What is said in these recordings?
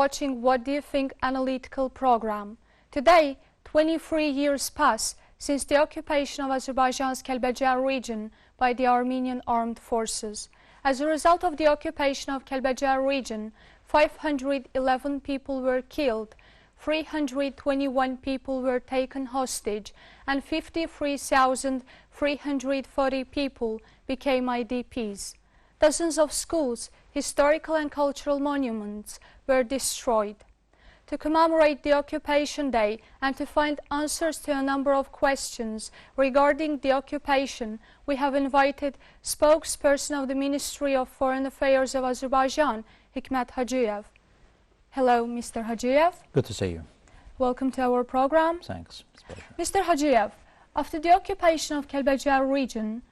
watching What Do You Think Analytical program. Today, 23 years pass since the occupation of Azerbaijan's Kalbajar region by the Armenian Armed Forces. As a result of the occupation of Kalbajar region, 511 people were killed, 321 people were taken hostage, and 53,340 people became IDPs. Dozens of schools, historical and cultural monuments were destroyed. To commemorate the Occupation Day and to find answers to a number of questions regarding the occupation, we have invited spokesperson of the Ministry of Foreign Affairs of Azerbaijan, Hikmat Hajiyev. Hello, Mr. Hajiyev. Good to see you. Welcome to our program. Thanks. It's a pleasure. Mr. Hajiyev, after the occupation of Kalbajar region,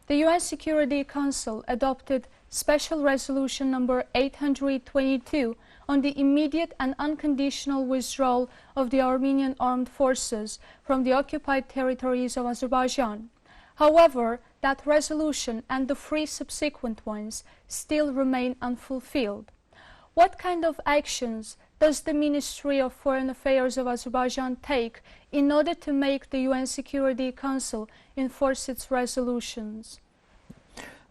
the UN Security Council adopted Special Resolution number 822 on the immediate and unconditional withdrawal of the Armenian Armed Forces from the occupied territories of Azerbaijan. However, that resolution and the three subsequent ones still remain unfulfilled. What kind of actions does the Ministry of Foreign Affairs of Azerbaijan take in order to make the UN Security Council enforce its resolutions?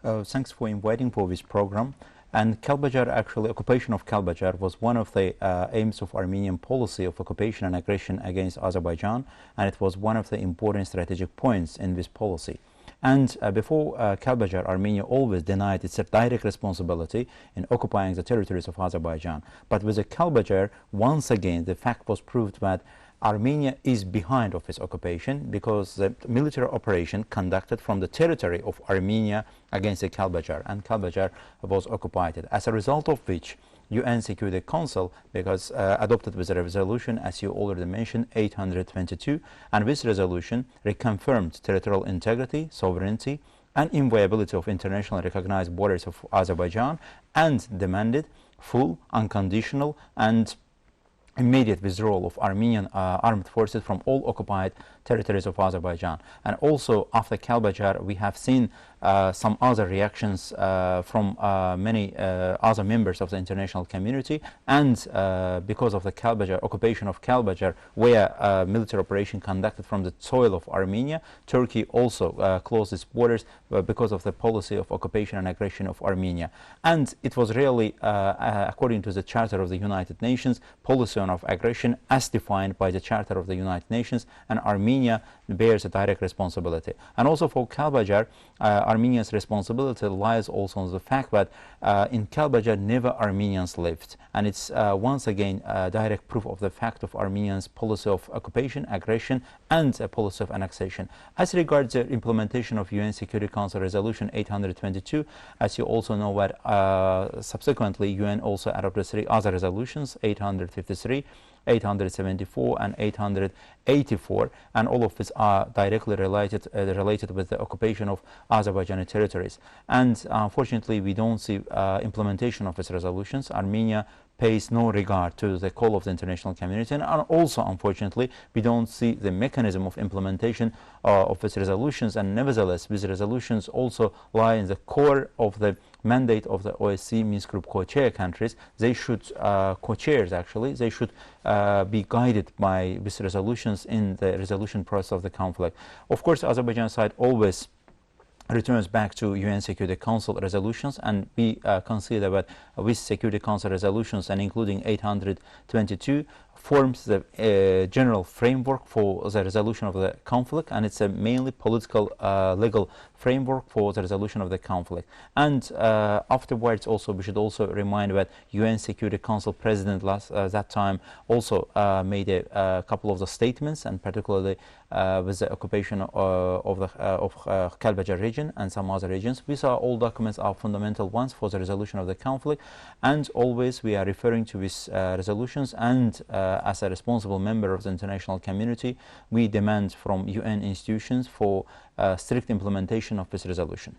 Thanks for inviting for this program. And Kalbajar, actually, occupation of Kalbajar was one of the aims of Armenian policy of occupation and aggression against Azerbaijan, and it was one of the important strategic points in this policy. And before Kalbajar, Armenia always denied its direct responsibility in occupying the territories of Azerbaijan. But with the Kalbajar, once again, the fact was proved that Armenia is behind of its occupation because the military operation conducted from the territory of Armenia against the Kalbajar, and Kalbajar was occupied. As a result of which, UN Security Council adopted with a resolution, as you already mentioned, 822, and this resolution reconfirmed territorial integrity, sovereignty, and inviolability of internationally recognized borders of Azerbaijan, and demanded full, unconditional, and immediate withdrawal of Armenian armed forces from all occupied territories of Azerbaijan. And also after Kalbajar, we have seen some other reactions from many other members of the international community, and because of the Kalbajar, occupation of Kalbajar, where military operation conducted from the soil of Armenia, Turkey also closed its borders because of the policy of occupation and aggression of Armenia. And it was really, according to the Charter of the United Nations, policy of aggression as defined by the Charter of the United Nations, and Armenia bears a direct responsibility. And also for Kalbajar, Armenia's responsibility lies also on the fact that in Kalbajar never Armenians lived, and it's once again direct proof of the fact of Armenians' policy of occupation, aggression, and a policy of annexation. As regards the implementation of UN Security Council Resolution 822, as you also know that subsequently UN also adopted three other resolutions, 853, 874 and 884, and all of these are directly related with the occupation of Azerbaijani territories. And unfortunately, we don't see implementation of these resolutions. Armenia pays no regard to the call of the international community, and also, unfortunately, we don't see the mechanism of implementation of these resolutions. And nevertheless, these resolutions also lie in the core of the mandate of the OSCE Minsk Group co-chair countries. They should, co-chairs actually, they should be guided by these resolutions in the resolution process of the conflict. Of course, Azerbaijan side always returns back to UN Security Council resolutions, and we consider that with Security Council resolutions, and including 822, forms the general framework for the resolution of the conflict, and it's a mainly political legal framework for the resolution of the conflict. And afterwards also we should also remind that UN Security Council President that time also made a couple of the statements, and particularly with the occupation of Kalbajar region and some other regions. These are all documents are fundamental ones for the resolution of the conflict, and always we are referring to these resolutions, and as a responsible member of the international community, we demand from UN institutions for strict implementation of this resolution.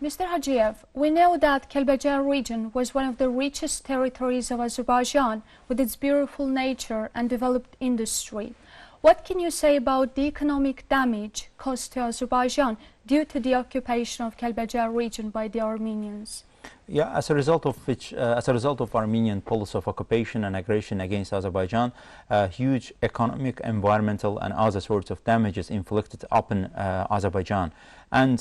Mr. Hajiyev, we know that Kalbajar region was one of the richest territories of Azerbaijan with its beautiful nature and developed industry. What can you say about the economic damage caused to Azerbaijan due to the occupation of Kalbajar region by the Armenians? Yeah, as a result of Armenian policy of occupation and aggression against Azerbaijan, huge economic, environmental, and other sorts of damages inflicted upon Azerbaijan. And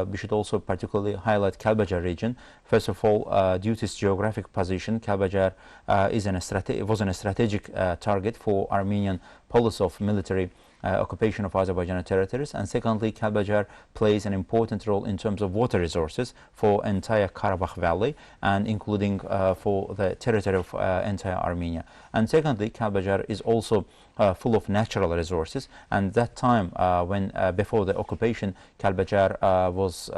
we should also particularly highlight Kalbajar region. First of all, due to its geographic position, Kalbajar was a strategic target for Armenian policy of military occupation of Azerbaijani territories, and secondly, Kalbajar plays an important role in terms of water resources for entire Karabakh Valley and including for the territory of entire Armenia. And secondly, Kalbajar is also full of natural resources, and that time when before the occupation, Kalbajar was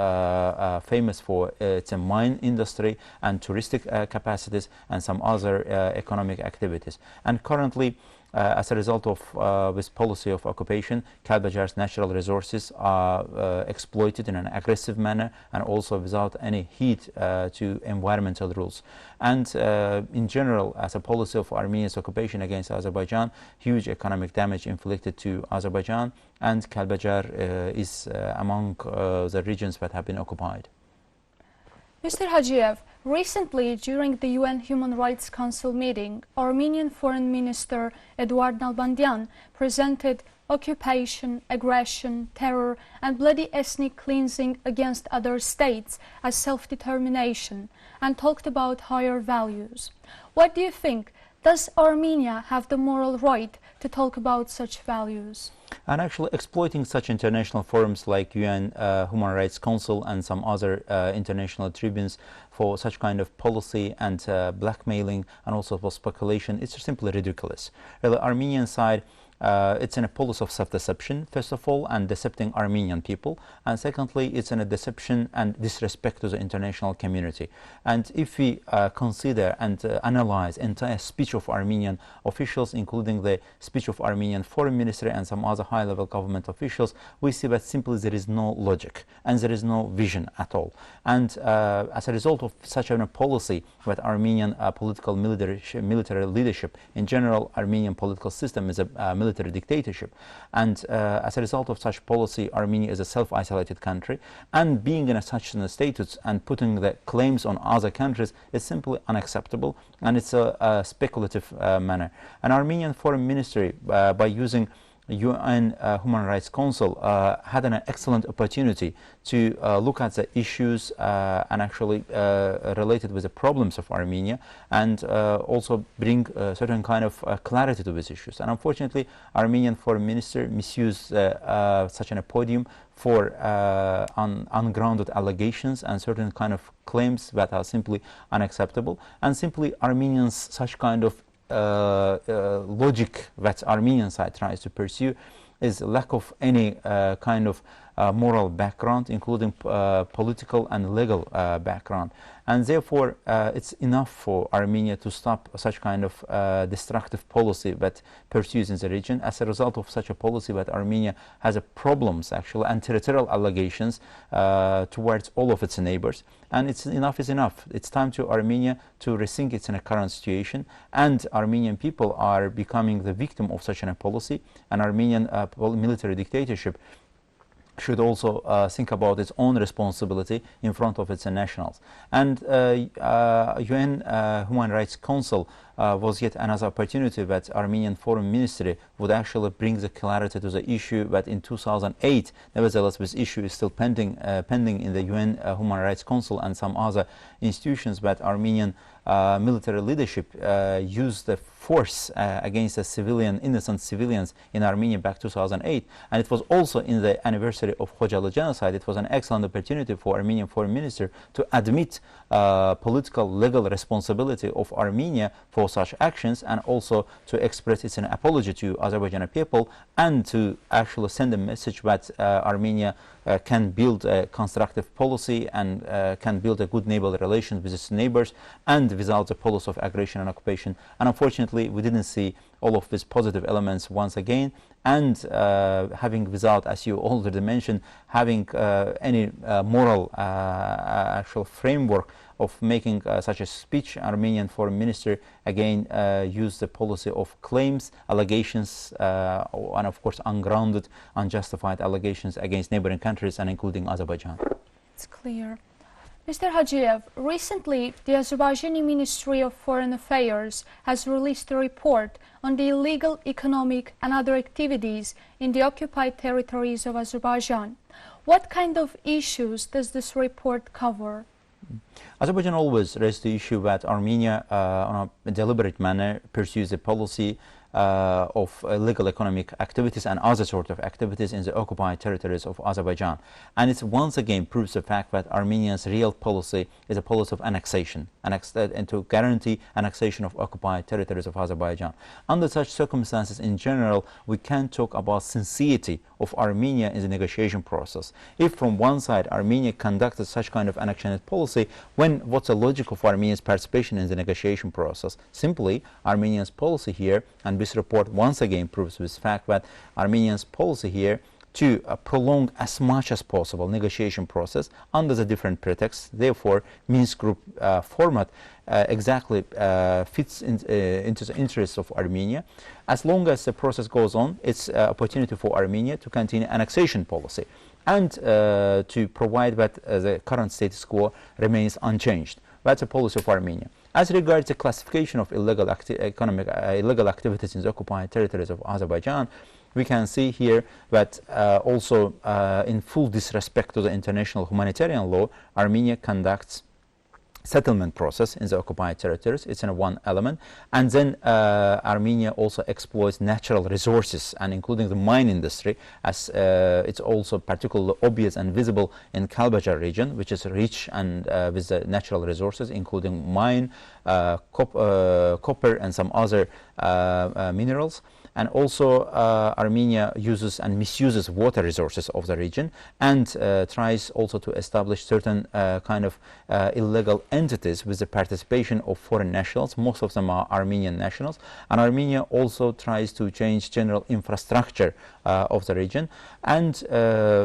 famous for its mine industry and touristic capacities and some other economic activities. And currently, as a result of this policy of occupation, Kalbajar's natural resources are exploited in an aggressive manner and also without any heed to environmental rules. And in general, as a policy of Armenia's occupation against Azerbaijan, huge economic damage inflicted to Azerbaijan, and Kalbajar is among the regions that have been occupied. Mr. Hajiyev, recently during the UN Human Rights Council meeting, Armenian Foreign Minister Eduard Nalbandian presented occupation, aggression, terror, and bloody ethnic cleansing against other states as self-determination and talked about higher values. What do you think? Does Armenia have the moral right to talk about such values? And actually exploiting such international forums like UN Human Rights Council and some other international tribunes for such kind of policy and blackmailing and also for speculation, it's simply ridiculous. The Armenian side, it's in a policy of self-deception, first of all, and decepting Armenian people, and secondly, it's in a deception and disrespect to the international community. And if we consider and analyze entire speech of Armenian officials, including the speech of Armenian Foreign Ministry and some other high-level government officials, we see that simply there is no logic and there is no vision at all. And as a result of such a policy that Armenian political military leadership, in general, Armenian political system is a military dictatorship, and as a result of such policy, Armenia is a self-isolated country, and being in such a status and putting the claims on other countries is simply unacceptable, and it's a speculative manner. An Armenian Foreign Ministry, by using UN Human Rights Council, had an excellent opportunity to look at the issues and actually related with the problems of Armenia, and also bring certain kind of clarity to these issues. And unfortunately, Armenian Foreign Minister misused such a podium for ungrounded allegations and certain kind of claims that are simply unacceptable, and simply Armenians such kind of logic that Armenian side tries to pursue is lack of any kind of moral background, including political and legal background. And therefore, it's enough for Armenia to stop such kind of destructive policy that pursues in the region. As a result of such a policy, that Armenia has problems actually and territorial allegations towards all of its neighbors. And enough is enough. It's time to Armenia to rethink its current situation, and Armenian people are becoming the victim of such a policy, and Armenian military dictatorship should also think about its own responsibility in front of its nationals. And UN Human Rights Council was yet another opportunity that Armenian Foreign Ministry would actually bring the clarity to the issue that in 2008, nevertheless, this issue is still pending in the UN Human Rights Council and some other institutions, that Armenian military leadership used the force against the innocent civilians in Armenia back 2008. And it was also in the anniversary of Khojalı genocide. It was an excellent opportunity for Armenian Foreign Minister to admit political legal responsibility of Armenia for such actions, and also to express its apology to Azerbaijani people, and to actually send a message that Armenia can build a constructive policy and can build a good neighborly relations with its neighbors, and without the policy of aggression and occupation. And unfortunately, we didn't see all of these positive elements once again, and having without, as you already mentioned, having any moral actual framework of making such a speech, Armenian Foreign Minister again used the policy of claims, allegations, and of course ungrounded, unjustified allegations against neighboring countries and including Azerbaijan. It's clear. Mr. Hajiyev, recently the Azerbaijani Ministry of Foreign Affairs has released a report on the illegal economic and other activities in the occupied territories of Azerbaijan. What kind of issues does this report cover? Azerbaijan always raised the issue that Armenia, on a deliberate manner, pursues a policy of illegal economic activities and other sort of activities in the occupied territories of Azerbaijan. And it once again proves the fact that Armenia's real policy is a policy of annexation, and to guarantee annexation of occupied territories of Azerbaijan. Under such circumstances, in general, we can talk about sincerity of Armenia in the negotiation process. If from one side Armenia conducted such kind of annexionist policy, what's the logic of Armenia's participation in the negotiation process? Simply, Armenia's policy here, and this report once again proves this fact, that Armenia's policy here to prolong as much as possible negotiation process under the different pretexts. Therefore, Minsk Group format exactly fits into the interests of Armenia. As long as the process goes on, it's an opportunity for Armenia to continue annexation policy and to provide that the current status quo remains unchanged. That's a policy of Armenia. As regards the classification of illegal activities in the occupied territories of Azerbaijan, we can see here that also in full disrespect to the international humanitarian law, Armenia conducts settlement process in the occupied territories. It's in one element. And then Armenia also exploits natural resources, and including the mine industry, as it's also particularly obvious and visible in Kalbajar region, which is rich and with the natural resources, including mine, copper and some other minerals. And also Armenia uses and misuses water resources of the region, and tries also to establish certain kind of illegal entities with the participation of foreign nationals. Most of them are Armenian nationals, and Armenia also tries to change general infrastructure of the region, and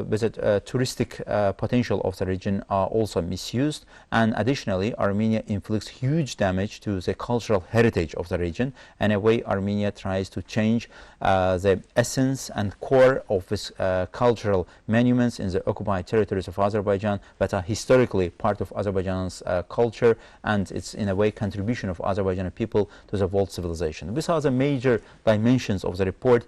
with the touristic potential of the region are also misused. And additionally, Armenia inflicts huge damage to the cultural heritage of the region. In a way, Armenia tries to change the essence and core of its cultural monuments in the occupied territories of Azerbaijan that are historically part of Azerbaijan's culture, and it's in a way contribution of Azerbaijani people to the world civilization. These are the major dimensions of the report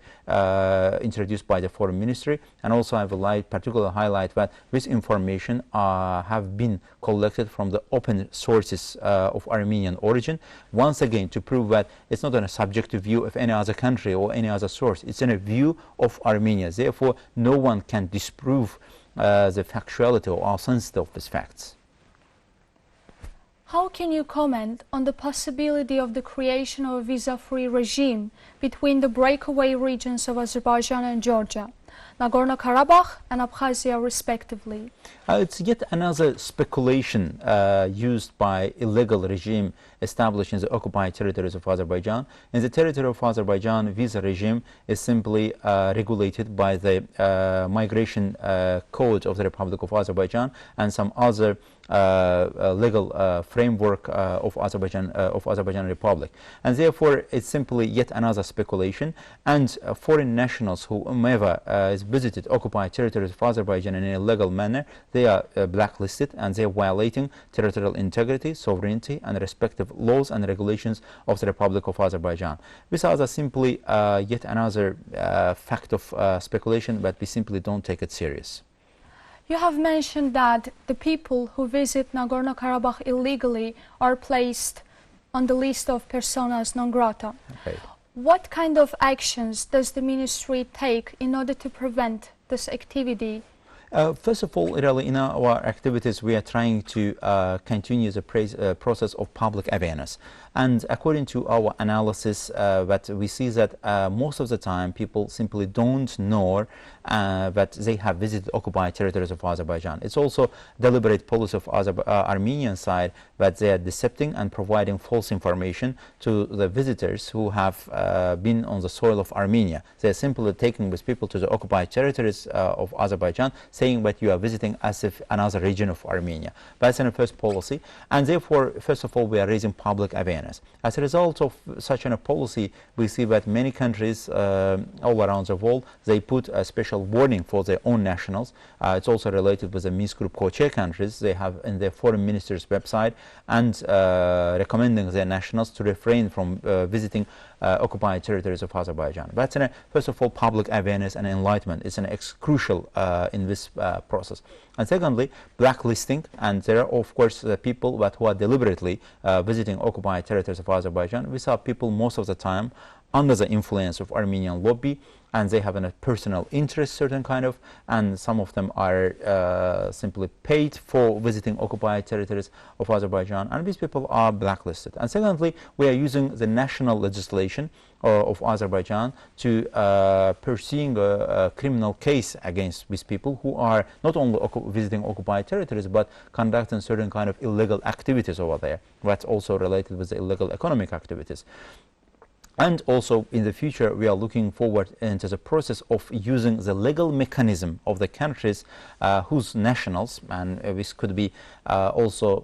introduced by the Foreign Ministry. And also I would like particularly highlight that this information have been collected from the open sources of Armenian origin, once again to prove that it's not on a subjective view of any other country or any other source. It's in a view of Armenia. Therefore, no one can disprove the factuality or authenticity of these facts. How can you comment on the possibility of the creation of a visa-free regime between the breakaway regions of Azerbaijan and Georgia, Nagorno-Karabakh and Abkhazia respectively? It's yet another speculation used by illegal regime established in the occupied territories of Azerbaijan. In the territory of Azerbaijan, visa regime is simply regulated by the migration code of the Republic of Azerbaijan and some other legal framework of Azerbaijan Republic, and therefore it's simply yet another speculation. And foreign nationals whomever is visited occupied territories of Azerbaijan in an illegal manner, they are blacklisted, and they are violating territorial integrity, sovereignty, and respective laws and regulations of the Republic of Azerbaijan. These are simply yet another fact of speculation, but we simply don't take it serious. You have mentioned that the people who visit Nagorno-Karabakh illegally are placed on the list of personas non grata. Okay. What kind of actions does the ministry take in order to prevent this activity? First of all, really, in our activities, we are trying to continue the process of public awareness. And according to our analysis, that we see that most of the time people simply don't know that they have visited occupied territories of Azerbaijan. It's also deliberate policy of Armenian side that they are decepting and providing false information to the visitors who have been on the soil of Armenia. They are simply taking with people to the occupied territories of Azerbaijan, saying that you are visiting as if another region of Armenia. That's the first policy, and therefore, first of all, we are raising public awareness. As a result of such a policy, we see that many countries all around the world, they put a special warning for their own nationals. It's also related with the Minsk Group co-chair countries. They have in their foreign minister's website and recommending their nationals to refrain from visiting occupied territories of Azerbaijan. That's first of all public awareness and enlightenment is crucial in this process. And secondly, blacklisting, and there are of course people who are deliberately visiting occupied territories of Azerbaijan. These are people most of the time under the influence of Armenian lobby, and they have a personal interest, certain kind of, and some of them are simply paid for visiting occupied territories of Azerbaijan, and these people are blacklisted. And secondly, we are using the national legislation of Azerbaijan to pursuing a criminal case against these people who are not only visiting occupied territories but conducting certain kind of illegal activities over there. That's also related with the illegal economic activities. And also in the future, we are looking forward into the process of using the legal mechanism of the countries whose nationals, and this could be also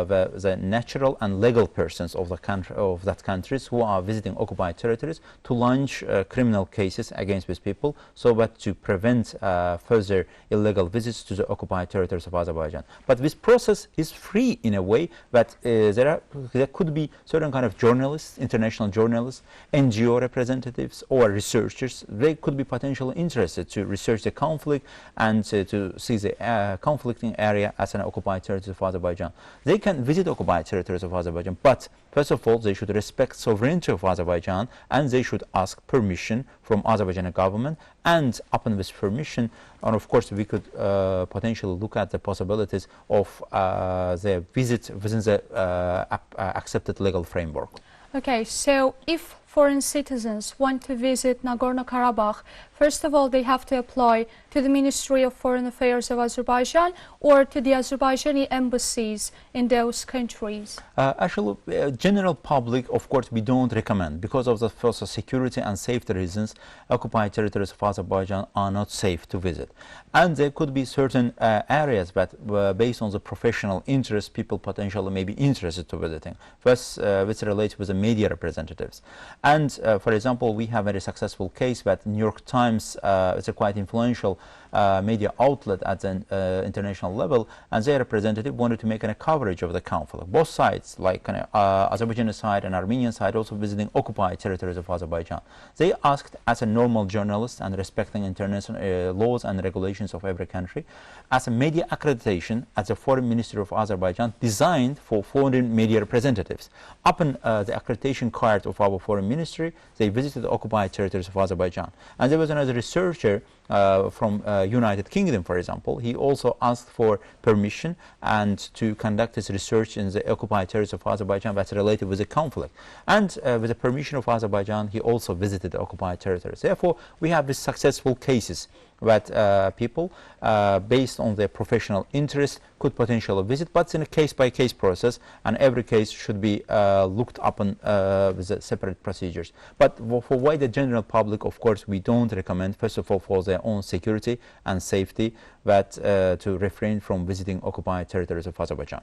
the natural and legal persons of the country, of that countries who are visiting occupied territories, to launch criminal cases against these people, so that to prevent further illegal visits to the occupied territories of Azerbaijan. But this process is free in a way that there could be certain kind of journalists, international journalists, NGO representatives or researchers. They could be potentially interested to research the conflict and to see the conflicting area as an occupied territory of Azerbaijan. They can visit occupied territories of Azerbaijan, but first of all, they should respect sovereignty of Azerbaijan, and they should ask permission from Azerbaijani government. And upon this permission, and of course, we could potentially look at the possibilities of their visit within the accepted legal framework. Okay, so if foreign citizens want to visit Nagorno-Karabakh, first of all, they have to apply to the Ministry of Foreign Affairs of Azerbaijan or to the Azerbaijani embassies in those countries? Actually, general public, of course, we don't recommend, because of the first security and safety reasons. Occupied territories of Azerbaijan are not safe to visit, and there could be certain areas that, based on the professional interest, people potentially may be interested to visiting. First, which relates with the media representatives. And for example, we have a very successful case that New York Times, it's a quite influential media outlet at the international level, and their representative wanted to make a coverage of the conflict. Both sides, like Azerbaijani side and Armenian side, also visiting occupied territories of Azerbaijan. They asked, as a normal journalist and respecting international laws and regulations of every country, as a media accreditation at the Foreign Ministry of Azerbaijan designed for foreign media representatives. Upon the accreditation card of our foreign ministry, they visited the occupied territories of Azerbaijan. And there was another researcher from United Kingdom, for example. He also asked for permission and to conduct his research in the occupied territories of Azerbaijan that's related with the conflict. And with the permission of Azerbaijan, he also visited the occupied territories. Therefore, we have these successful cases that people, based on their professional interest, could potentially visit, but it's in a case-by-case process, and every case should be looked upon with separate procedures. But for wider general public, of course, we don't recommend, first of all, for their own security and safety, that to refrain from visiting occupied territories of Azerbaijan.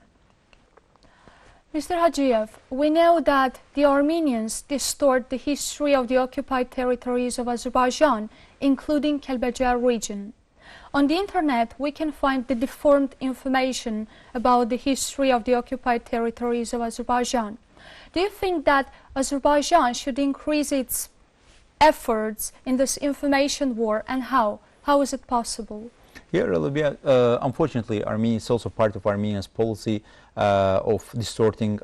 Mr. Hajiyev, we know that the Armenians distort the history of the occupied territories of Azerbaijan, including Kalbajar region. On the internet, we can find the deformed information about the history of the occupied territories of Azerbaijan. Do you think that Azerbaijan should increase its efforts in this information war, and how? How is it possible? Here, unfortunately, Armenia is also part of Armenia's policy of distorting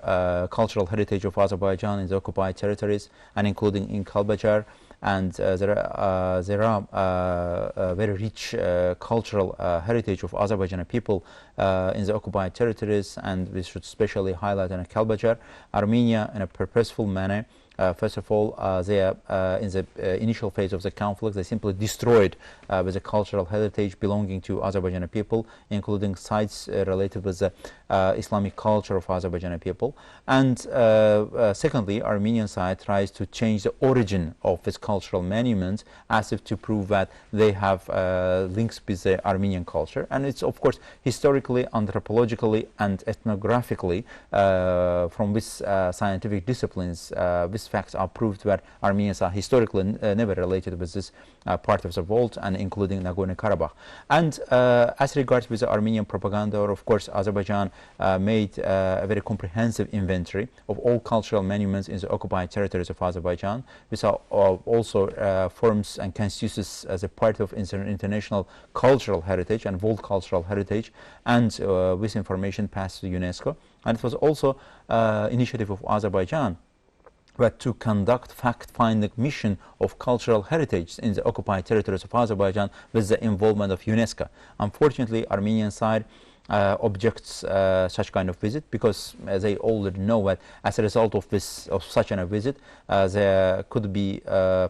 cultural heritage of Azerbaijan in the occupied territories, and including in Kalbajar. And there are very rich cultural heritage of Azerbaijani people in the occupied territories, and we should especially highlight in Kalbajar. Armenia, in a purposeful manner, First of all, they in the initial phase of the conflict, they simply destroyed with the cultural heritage belonging to Azerbaijani people, including sites related with the Islamic culture of Azerbaijani people. And secondly, Armenian side tries to change the origin of its cultural monuments as if to prove that they have links with the Armenian culture. And it's, of course, historically, anthropologically, and ethnographically, from this scientific disciplines, these facts are proved that Armenians are historically never related with this part of the world, and including Nagorno-Karabakh. And as regards with the Armenian propaganda, of course, Azerbaijan made a very comprehensive inventory of all cultural monuments in the occupied territories of Azerbaijan, which are also forms and constitutes as a part of international cultural heritage and world cultural heritage, and this information passed to UNESCO. And it was also initiative of Azerbaijan but to conduct fact-finding mission of cultural heritage in the occupied territories of Azerbaijan with the involvement of UNESCO. Unfortunately, Armenian side objects such kind of visit, because they already know that as a result of such a visit, there could be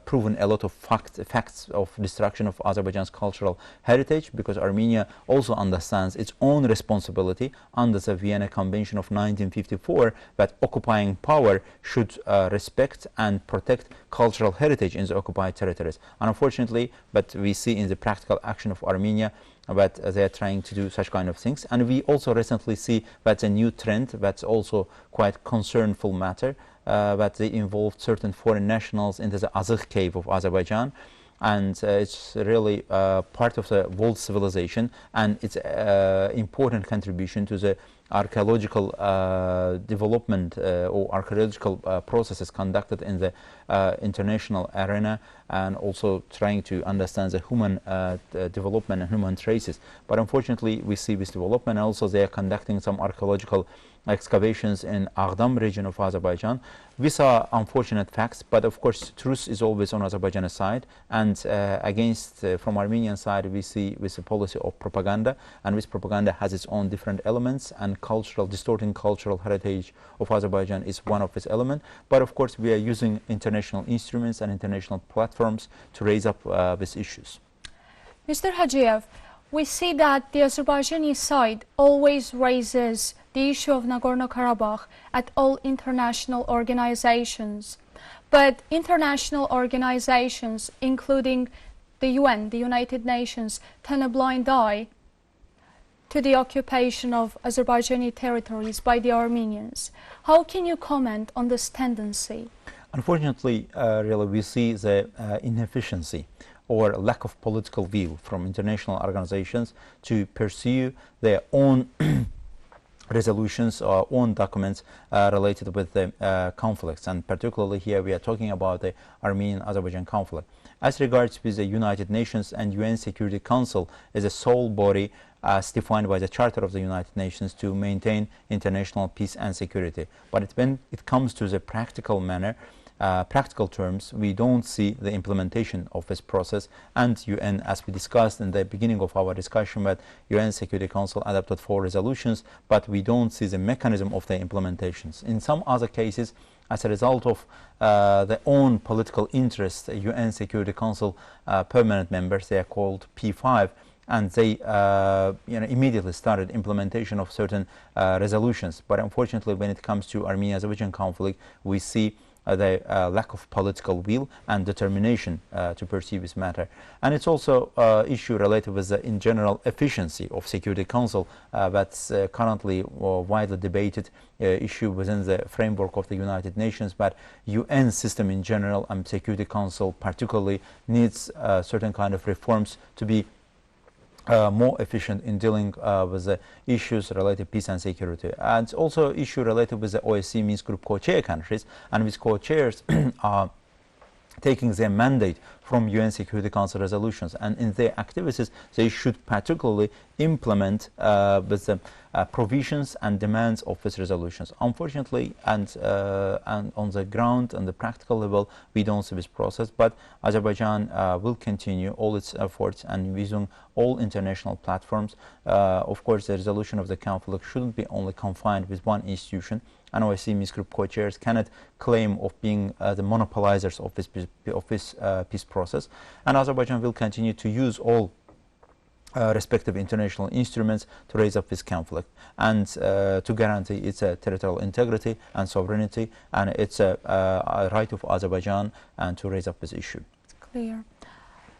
proven a lot of facts of destruction of Azerbaijan's cultural heritage, because Armenia also understands its own responsibility under the Vienna Convention of 1954 that occupying power should respect and protect cultural heritage in the occupied territories. And unfortunately, but we see in the practical action of Armenia that they are trying to do such kind of things. And we also recently see that's a new trend that's also quite concernful matter, that they involved certain foreign nationals into the Azakh cave of Azerbaijan. And it's really part of the world civilization, and it's important contribution to the archaeological development or archaeological processes conducted in the international arena, and also trying to understand the human development and human traces. But unfortunately, we see this development. Also, they are conducting some archaeological excavations in Aghdam region of Azerbaijan. These are unfortunate facts, but of course truth is always on Azerbaijan's side, and against from Armenian side we see this policy of propaganda, and this propaganda has its own different elements, and distorting cultural heritage of Azerbaijan is one of its elements. But of course we are using international instruments and international platforms to raise up these issues. Mr. Hajiyev, we see that the Azerbaijani side always raises the issue of Nagorno-Karabakh at all international organizations. But international organizations, including the UN, the United Nations, turn a blind eye to the occupation of Azerbaijani territories by the Armenians. How can you comment on this tendency? Unfortunately, really, we see the inefficiency or lack of political will from international organizations to pursue their own resolutions or own documents related with the conflicts, and particularly here we are talking about the Armenian-Azerbaijan conflict. As regards with the United Nations and UN Security Council is a sole body as defined by the Charter of the United Nations to maintain international peace and security. But when it comes to the practical manner, practical terms, we don't see the implementation of this process. And UN, as we discussed in the beginning of our discussion, that UN Security Council adopted 4 resolutions, but we don't see the mechanism of their implementations. In some other cases, as a result of their own political interest, UN Security Council permanent members, they are called P5, and they immediately started implementation of certain resolutions. But unfortunately, when it comes to Armenia-Azerbaijan conflict, we see the lack of political will and determination to pursue this matter. And it's also issue related with the in general efficiency of Security Council that's currently widely debated issue within the framework of the United Nations, but UN system in general and Security Council particularly needs certain kind of reforms to be more efficient in dealing with the issues related to peace and security. And it's also issue related with the OSCE Minsk Group co-chair countries, and these co-chairs are taking their mandate from UN Security Council resolutions, and in their activities they should particularly implement with the provisions and demands of these resolutions. Unfortunately, and on the ground, on the practical level, we don't see this process, but Azerbaijan will continue all its efforts and using all international platforms. Of course, the resolution of the conflict shouldn't be only confined with one institution, and OSCE Minsk Group co-chairs cannot claim of being the monopolizers of this peace process, and Azerbaijan will continue to use all respective international instruments to raise up this conflict and to guarantee its territorial integrity and sovereignty, and it's a right of Azerbaijan and to raise up this issue. Clear.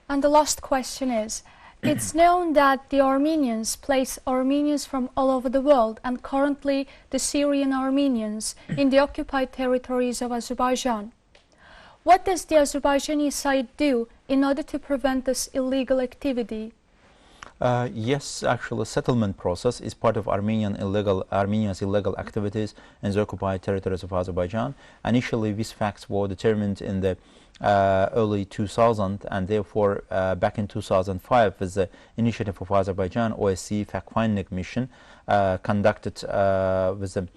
And the last question is, it's known that the Armenians place Armenians from all over the world, and currently the Syrian Armenians in the occupied territories of Azerbaijan. What does the Azerbaijani side do in order to prevent this illegal activity? Yes, actually, settlement process is part of Armenia's illegal activities in the occupied territories of Azerbaijan. Initially, these facts were determined in the early 2000s, and therefore back in 2005 with the initiative of Azerbaijan, OSCE fact-finding mission conducted with the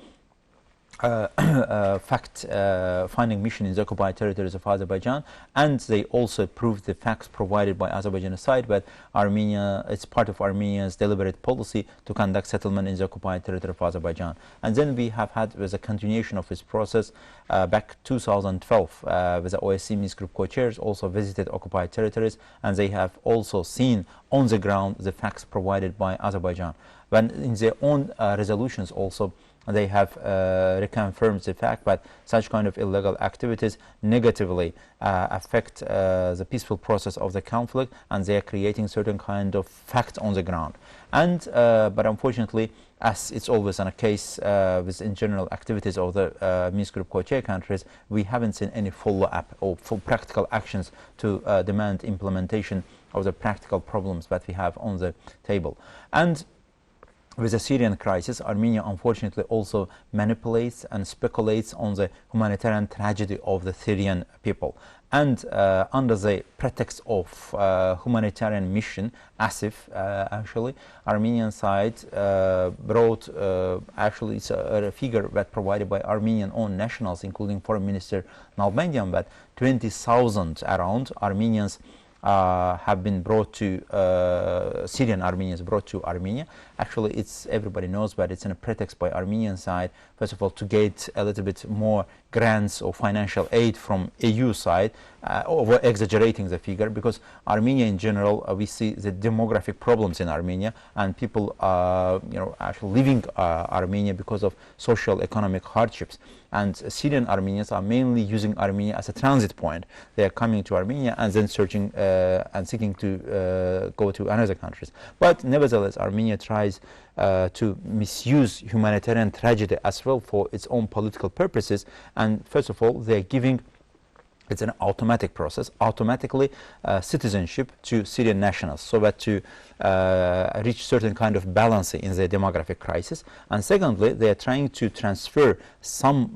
fact-finding mission in the occupied territories of Azerbaijan, and they also proved the facts provided by Azerbaijan side, but Armenia, it's part of Armenia's deliberate policy to conduct settlement in the occupied territory of Azerbaijan. And then we have had with a continuation of this process back 2012 with the OSCE Minsk Group co-chairs also visited occupied territories, and they have also seen on the ground the facts provided by Azerbaijan. When in their own resolutions also they have reconfirmed the fact that such kind of illegal activities negatively affect the peaceful process of the conflict, and they are creating certain kind of facts on the ground. And but unfortunately, as it's always on a case with in general activities of the Minsk Group co-chair countries, we haven't seen any follow-up or full practical actions to demand implementation of the practical problems that we have on the table. And with the Syrian crisis, Armenia unfortunately also manipulates and speculates on the humanitarian tragedy of the Syrian people. And under the pretext of humanitarian mission, ASIF, actually, Armenian side brought, actually it's a figure that provided by Armenian own nationals, including Foreign Minister Nalbandian, that 20,000 around Armenians have been brought to Syrian Armenians brought to Armenia. Actually, it's everybody knows, but it's in a pretext by Armenian side, first of all, to get a little bit more grants or financial aid from EU side, over exaggerating the figure, because Armenia in general, we see the demographic problems in Armenia, and people actually leaving Armenia because of social economic hardships. And Syrian Armenians are mainly using Armenia as a transit point. They are coming to Armenia and then searching and seeking to go to another countries. But nevertheless, Armenia tries to misuse humanitarian tragedy as well for its own political purposes. And first of all, they are giving, it's an automatic process, automatically citizenship to Syrian nationals, so that to reach certain kind of balance in the demographic crisis. And secondly, they are trying to transfer some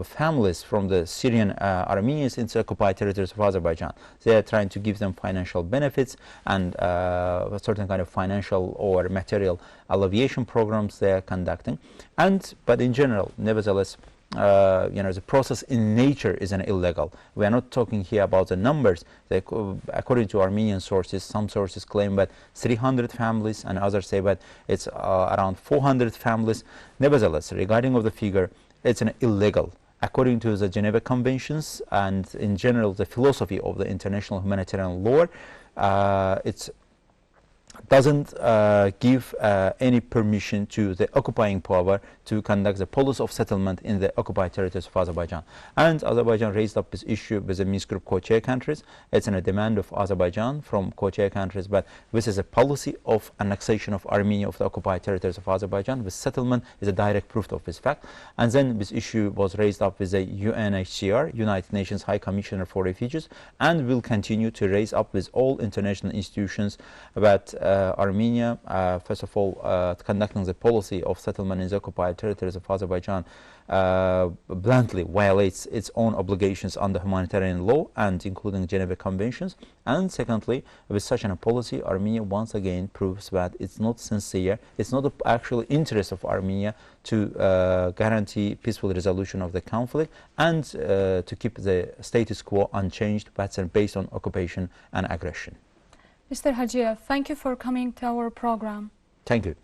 families from the Syrian Armenians into occupied territories of Azerbaijan. They are trying to give them financial benefits and a certain kind of financial or material alleviation programs they are conducting. But in general, nevertheless, the process in nature is an illegal. We are not talking here about the numbers. According to Armenian sources, some sources claim that 300 families, and others say that it's around 400 families. Nevertheless, regarding of the figure, it's an illegal. According to the Geneva Conventions and in general the philosophy of the international humanitarian law, it's doesn't give any permission to the occupying power to conduct the policy of settlement in the occupied territories of Azerbaijan. And Azerbaijan raised up this issue with the Minsk Group co-chair countries. It's a demand of Azerbaijan from co-chair countries, but this is a policy of annexation of Armenia of the occupied territories of Azerbaijan. The settlement is a direct proof of this fact. And then this issue was raised up with the UNHCR, United Nations High Commissioner for Refugees, and will continue to raise up with all international institutions that Armenia, first of all, conducting the policy of settlement in the occupied territories of Azerbaijan, bluntly violates its own obligations under humanitarian law and including Geneva Conventions. And secondly, with such a policy, Armenia once again proves that it's not sincere, it's not the actual interest of Armenia to guarantee peaceful resolution of the conflict and to keep the status quo unchanged, but based on occupation and aggression. Mr. Hajiyev, thank you for coming to our program. Thank you.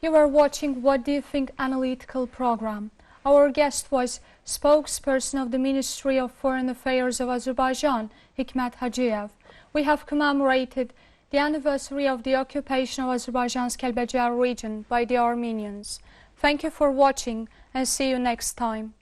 You were watching What Do You Think Analytical program. Our guest was spokesperson of the Ministry of Foreign Affairs of Azerbaijan, Hikmat Hajiyev. We have commemorated the anniversary of the occupation of Azerbaijan's Kalbajar region by the Armenians. Thank you for watching and see you next time.